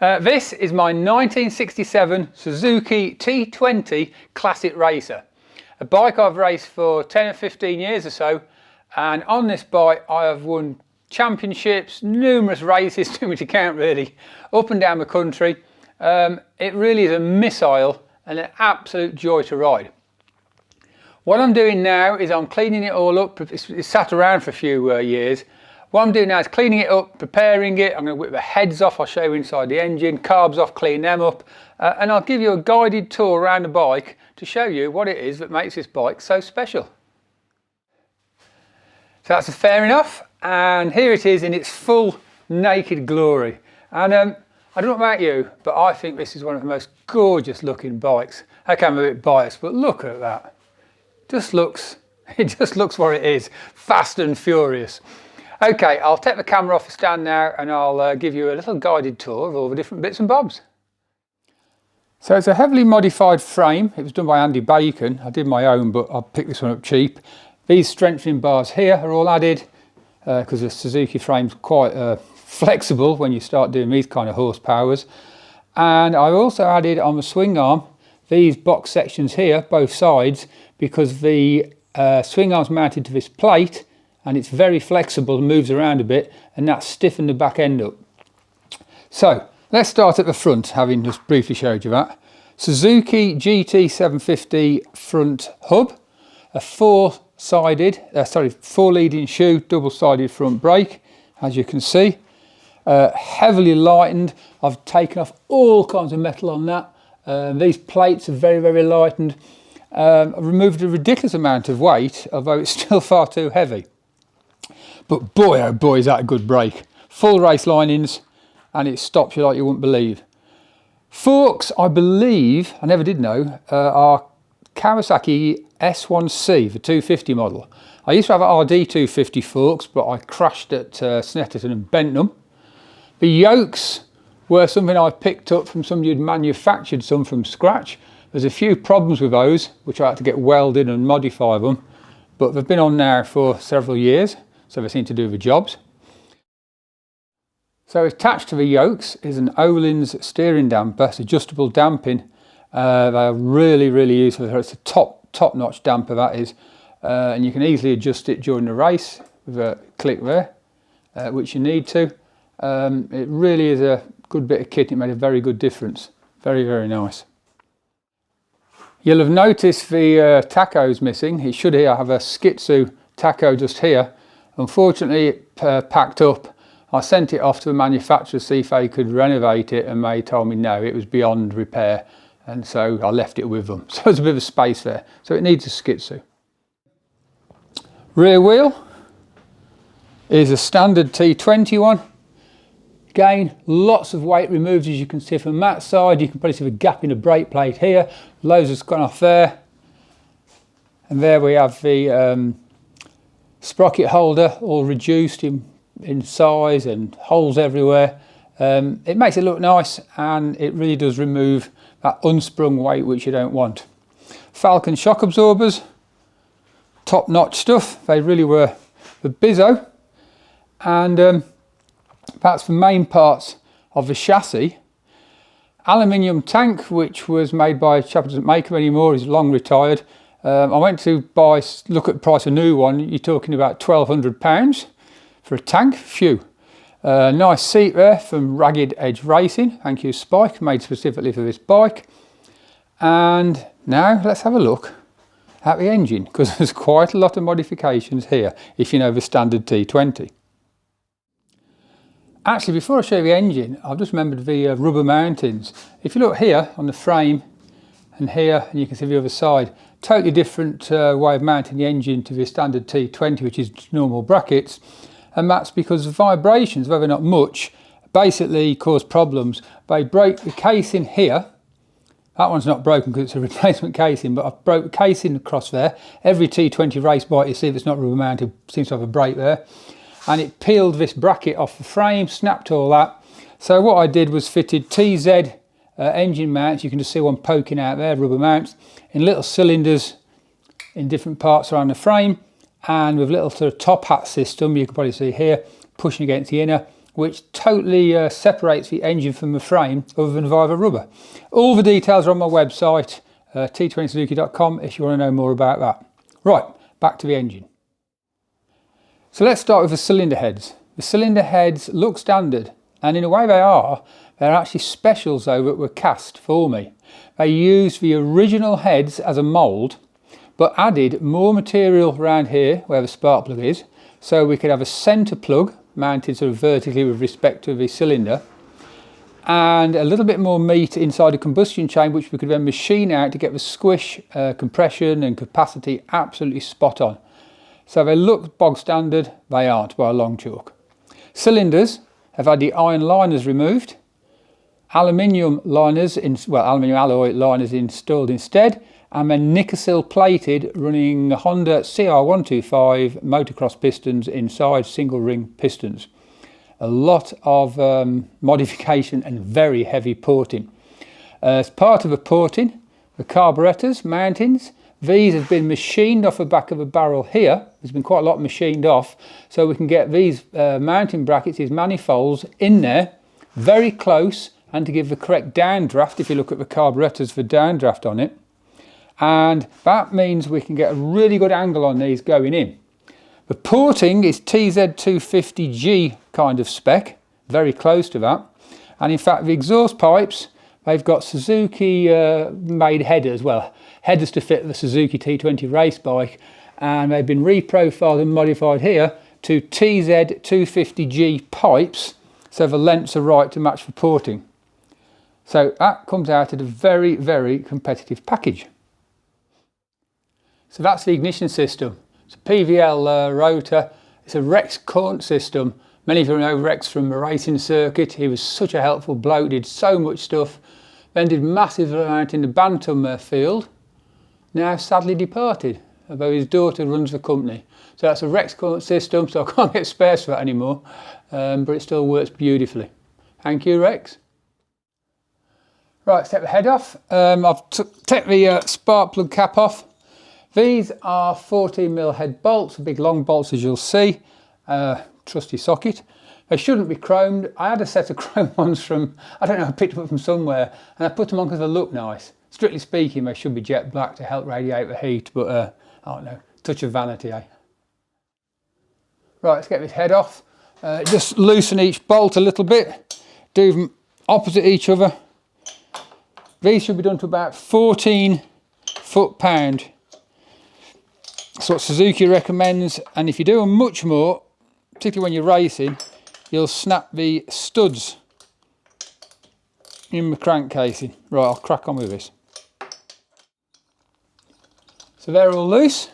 This is my 1967 Suzuki T20 Classic Racer, a bike I've raced for 10 or 15 years or so, and on this bike I have won championships, numerous races, too much to count really, up and down the country. It really is a missile and an absolute joy to ride. What I'm doing now is I'm cleaning it all up. It's sat around for a few years. What I'm doing now is cleaning it up, preparing it. I'm going to whip the heads off, I'll show you inside the engine, carbs off, clean them up, and I'll give you a guided tour around the bike to show you what it is that makes this bike so special. So that's fair enough, and here it is in its full naked glory. And I don't know about you, but I think this is one of the most gorgeous looking bikes. Okay, I'm a bit biased, but look at that. It just looks what it is, fast and furious. Okay, I'll take the camera off the stand now and I'll give you a little guided tour of all the different bits and bobs. So it's a heavily modified frame. It was done by Andy Bacon. I did my own, but I picked this one up cheap. These strengthening bars here are all added because the Suzuki frame's quite flexible when you start doing these kind of horsepowers. And I also added on the swing arm these box sections here, both sides, because the swing arm's mounted to this plate and it's very flexible and moves around a bit, and that's stiffened the back end up. So let's start at the front, having just briefly showed you that. Suzuki GT 750 front hub, a four leading shoe, double-sided front brake, as you can see. Heavily lightened. I've taken off all kinds of metal on that. These plates are very, very lightened. I've removed a ridiculous amount of weight, although it's still far too heavy. But boy, oh boy, is that a good brake. Full race linings, and it stops you like you wouldn't believe. Forks, I believe, I never did know, are Kawasaki S1C, the 250 model. I used to have RD 250 forks, but I crashed at Snetterton and bent them. The yokes were something I picked up from somebody who'd manufactured some from scratch. There's a few problems with those, which I had to get welded and modify them, but they've been on now for several years, so they seem to do the jobs. So attached to the yokes is an Öhlins steering damper. It's adjustable damping. They are really, really useful. It's a top-notch damper, that is, and you can easily adjust it during the race with a click there, which you need to. It really is a good bit of kit. It made a very good difference. Very, very nice. You'll have noticed the tacho's missing. It should here have a Skitsu tacho just here. Unfortunately, it packed up. I sent it off to the manufacturer to see if they could renovate it, and they told me no, it was beyond repair, and so I left it with them. So there's a bit of space there. So it needs a Skitsu. Rear wheel is a standard T20 one. Again, lots of weight removed, as you can see from that side. You can probably see the gap in the brake plate here. Loads has gone off there. And there we have the sprocket holder, all reduced in size and holes everywhere. It makes it look nice, and it really does remove that unsprung weight which you don't want. Falcon shock absorbers, top-notch stuff. They really were the bizzo. And that's the main parts of the chassis. Aluminium tank, which was made by a chap who doesn't make them anymore, he's long retired. I went to look at the price of a new one. You're talking about £1,200 for a tank. Phew. Nice seat there from Ragged Edge Racing. Thank you, Spike, made specifically for this bike. And now let's have a look at the engine, because there's quite a lot of modifications here if you know the standard T20. Actually, before I show you the engine, I've just remembered the rubber mountings. If you look here on the frame and here, and you can see the other side, totally different way of mounting the engine to the standard T20, which is normal brackets, and that's because the vibrations, though they're not much, basically cause problems. They broke the casing here. That one's not broken because it's a replacement casing, but I've broke the casing across there. Every T20 race bike you see that's not rubber mounted seems to have a break there. And it peeled this bracket off the frame, snapped all that. So what I did was fitted TZ engine mounts. You can just see one poking out there, rubber mounts, in little cylinders in different parts around the frame, and with little sort of top hat system, you can probably see here, pushing against the inner, which totally separates the engine from the frame other than via the rubber. All the details are on my website, T20Suzuki.com, if you want to know more about that. Right, back to the engine. So let's start with the cylinder heads. The cylinder heads look standard, and in a way they're actually specials though that were cast for me. They used the original heads as a mould, but added more material around here where the spark plug is, so we could have a centre plug mounted sort of vertically with respect to the cylinder, and a little bit more meat inside the combustion chamber, which we could then machine out to get the squish, compression and capacity absolutely spot on. So they look bog standard, they aren't by a long chalk. Cylinders have had the iron liners removed, aluminium liners, aluminium alloy liners installed instead, and then Nickel plated, running Honda CR125 motocross pistons inside, single ring pistons. A lot of modification and very heavy porting. As part of the porting, the carburetors, mountings, these have been machined off the back of a barrel here. There's been quite a lot machined off, so we can get these mounting brackets, these manifolds in there, very close, and to give the correct downdraft, if you look at the carburetors for downdraft on it. And that means we can get a really good angle on these going in. The porting is TZ250G kind of spec, very close to that. And in fact, the exhaust pipes, they've got Suzuki made headers, headers to fit the Suzuki T20 race bike, and they've been reprofiled and modified here to TZ250G pipes, so the lengths are right to match the porting. So that comes out at a very, very competitive package. So that's the ignition system. It's a PVL rotor. It's a Rex Corn system. Many of you know Rex from the racing circuit. He was such a helpful bloke, did so much stuff. Then did massive amount in the Bantam field. Now sadly departed, although his daughter runs the company. So that's a Rex Corn system, so I can't get spares for that anymore, but it still works beautifully. Thank you, Rex. Right, let's take the head off. I've taken the spark plug cap off. These are 14mm head bolts, big long bolts as you'll see, trusty socket. They shouldn't be chromed. I had a set of chrome ones from, I don't know, I picked them up from somewhere, and I put them on because they look nice. Strictly speaking, they should be jet black to help radiate the heat, but I don't know, touch of vanity, eh? Right, let's get this head off. Just loosen each bolt a little bit, do them opposite each other. These should be done to about 14 foot-pound. That's what Suzuki recommends, and if you do them much more, particularly when you're racing, you'll snap the studs in the crank casing. Right, I'll crack on with this. So they're all loose.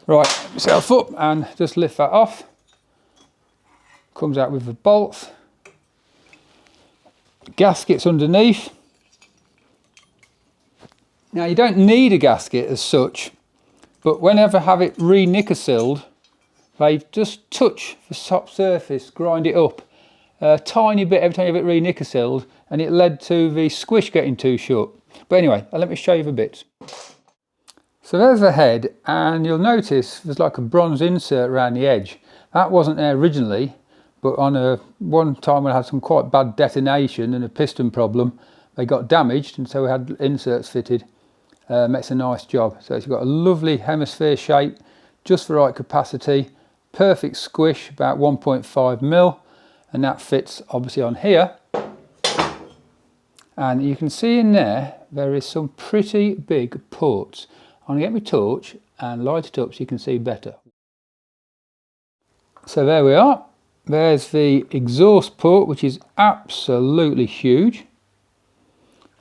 Right, get myself up and just lift that off. Comes out with the bolts. Gaskets underneath. Now you don't need a gasket as such, but whenever I have it re-nickel-sealed, they just touch the top surface, grind it up a tiny bit every time you have it re-nickel-sealed, and it led to the squish getting too short. But anyway, let me show you the bits. So there's the head, and you'll notice there's like a bronze insert around the edge. That wasn't there originally, but on one time when I had some quite bad detonation and a piston problem, they got damaged, and so we had inserts fitted. Makes a nice job. So it's got a lovely hemisphere shape, just the right capacity, perfect squish, about 1.5mm, and that fits obviously on here. And you can see in there is some pretty big ports. I'm going to get my torch and light it up so you can see better. So there we are. There's the exhaust port, which is absolutely huge.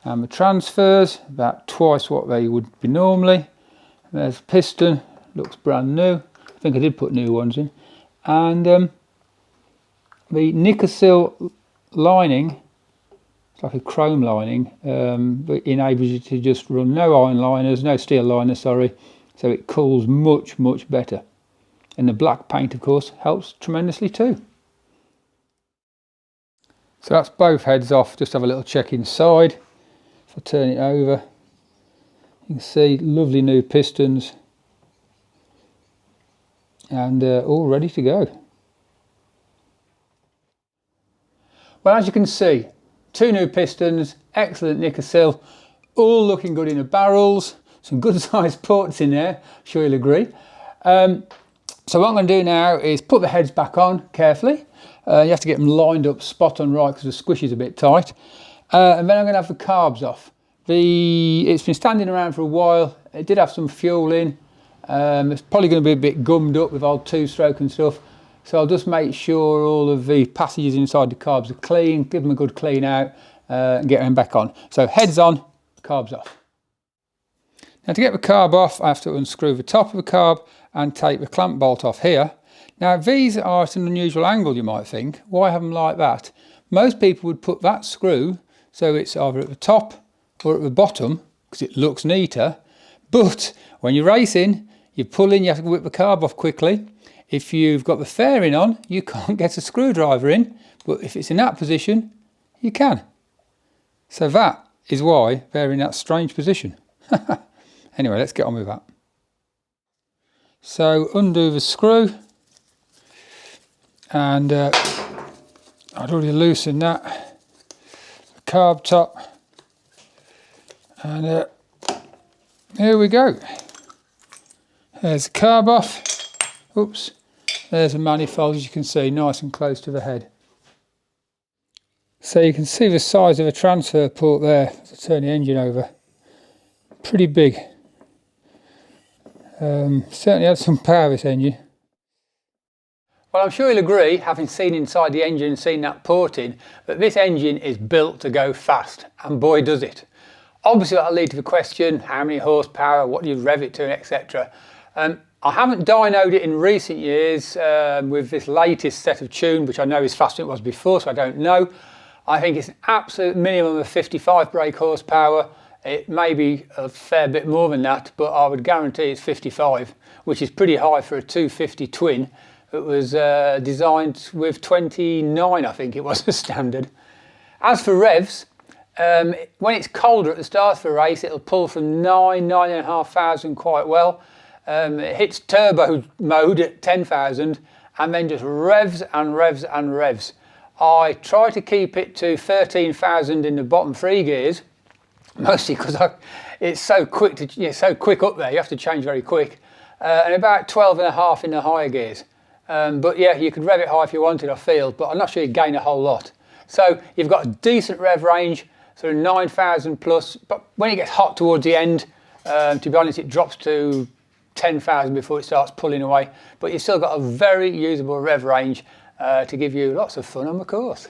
And the transfers, about twice what they would be normally. There's the piston, looks brand new. I think I did put new ones in. And the nickel lining, it's like a chrome lining, that enables you to just run no iron liners, no steel liners, sorry. So it cools much, much better. And the black paint, of course, helps tremendously too. So that's both heads off. Just have a little check inside. If I turn it over, you can see lovely new pistons and all ready to go. Well, as you can see, 2 new pistons, excellent nicker sill, all looking good in the barrels, some good sized ports in there, I'm sure you'll agree. So what I'm going to do now is put the heads back on carefully. You have to get them lined up spot on right because the squish is a bit tight. And then I'm going to have the carbs off. It's been standing around for a while. It did have some fuel in. It's probably going to be a bit gummed up with old 2-stroke and stuff. So I'll just make sure all of the passages inside the carbs are clean, give them a good clean out and get them back on. So heads on, carbs off. Now to get the carb off, I have to unscrew the top of the carb and take the clamp bolt off here. Now these are at an unusual angle, you might think. Why have them like that? Most people would put that screw so it's either at the top or at the bottom because it looks neater. But when you're racing, you pull in, you have to whip the carb off quickly. If you've got the fairing on, you can't get a screwdriver in, but if it's in that position, you can. So that is why they're in that strange position. Anyway, let's get on with that. So undo the screw, and I'd already loosened that, the carb top, and here we go. There's the carb off. Oops, there's a manifold, as you can see, nice and close to the head. So you can see the size of a transfer port there to turn the engine over. Pretty big. Certainly had some power, this engine. Well, I'm sure you'll agree, having seen inside the engine and seen that port in, that this engine is built to go fast, and boy does it. Obviously that'll lead to the question, how many horsepower, what do you rev it to, etc. I haven't dynoed it in recent years with this latest set of tune, which I know is faster than it was before, so I don't know. I think it's an absolute minimum of 55 brake horsepower. It may be a fair bit more than that, but I would guarantee it's 55, which is pretty high for a 250 twin. It was designed with 29, I think it was, the standard. As for revs, when it's colder at the start of a race, it'll pull from 9,500 quite well. It hits turbo mode at 10,000 and then just revs and revs and revs. I try to keep it to 13,000 in the bottom 3 gears, mostly because it's so quick so quick up there. You have to change very quick, and about 12.5 in the higher gears. But yeah, you could rev it high if you wanted, I feel, but I'm not sure you gain a whole lot. So you've got a decent rev range, sort of 9,000 plus. But when it gets hot towards the end, to be honest, it drops to 10,000 before it starts pulling away. But you've still got a very usable rev range to give you lots of fun on the course.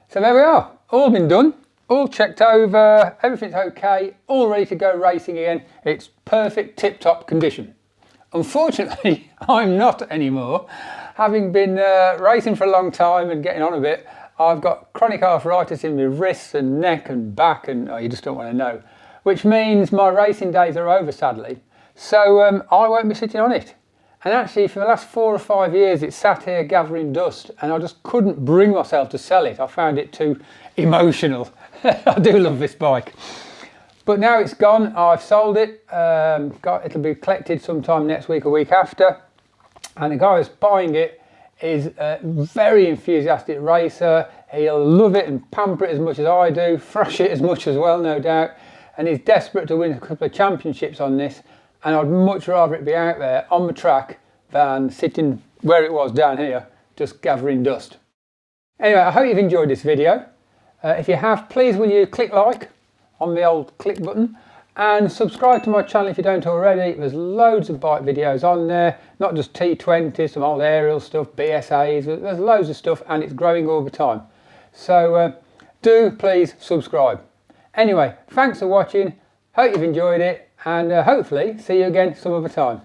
So there we are, all been done, all checked over, everything's okay, all ready to go racing again. It's perfect tip-top condition. Unfortunately, I'm not anymore. Having been racing for a long time and getting on a bit, I've got chronic arthritis in my wrists and neck and back, and you just don't want to know. Which means my racing days are over, sadly. So I won't be sitting on it. And actually, for the last 4 or 5 years, it sat here gathering dust, and I just couldn't bring myself to sell it. I found it too emotional. I do love this bike. But now it's gone, I've sold it. It'll be collected sometime next week or week after. And the guy who's buying it is a very enthusiastic racer. He'll love it and pamper it as much as I do, thrash it as much as well, no doubt. And he's desperate to win a couple of championships on this. And I'd much rather it be out there on the track than sitting where it was down here, just gathering dust. Anyway, I hope you've enjoyed this video. If you have, please will you click like on the old click button and subscribe to my channel if you don't already. There's loads of bike videos on there, not just T20s, some old aerial stuff, BSAs, there's loads of stuff, and it's growing all the time. So do please subscribe. Anyway, thanks for watching, hope you've enjoyed it, and hopefully see you again some other time.